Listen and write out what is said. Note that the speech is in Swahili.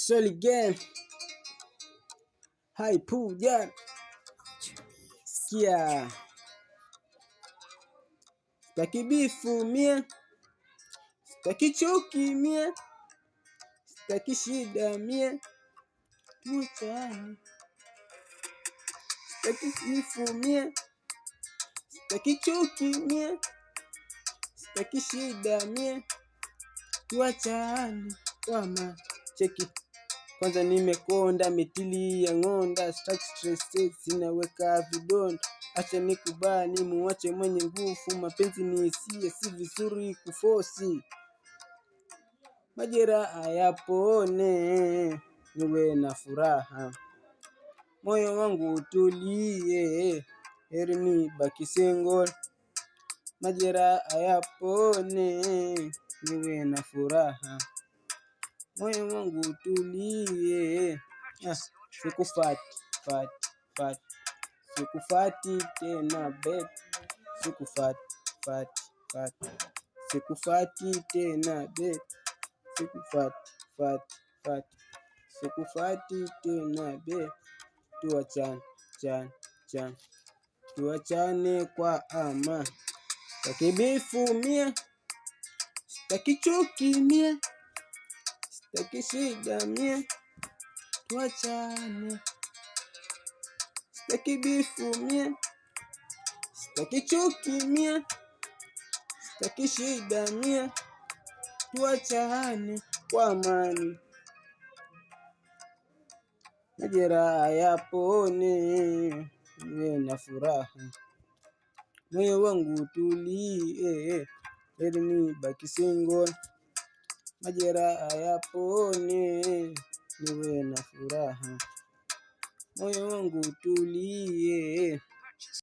Swali again. Hai puja. Sikia. Sitaki bifu mie. Sitaki chuki mie. Sitaki shida mie. Tuachane. Sitaki bifu mie. Sitaki chuki mie. Sitaki shida mie. Tuachane. Wama cheki. Kwanza nimekonda mitili ya ng'onda, sitaki stress, sinaweka vidonda. Acha nikubali muache mwenye nguvu, mapenzi ni hisia, si vizuri kufosi. Majeraha yapone, niwe na furaha. Moyo wangu utulie, heri nibaki single. Majeraha yapone, niwe na furaha. Moyo wangu utulie. Sikufati tena babe. Sikufati tena babe. Sikufati tena babe. Tuachane kwa ama. Sitaki bifu mie. Sitaki chuki mie. Sitaki shida mie. Tuachane. Sitaki bifu mie. Sitaki chuki mie. Sitaki shida mie. Tuachane kwa amani. Majeraha yapone, niwe na furaha. Moyo wangu utulie, heri nibaki single. Majeraha yapone, niwe na furaha. Moyo wangu utulie.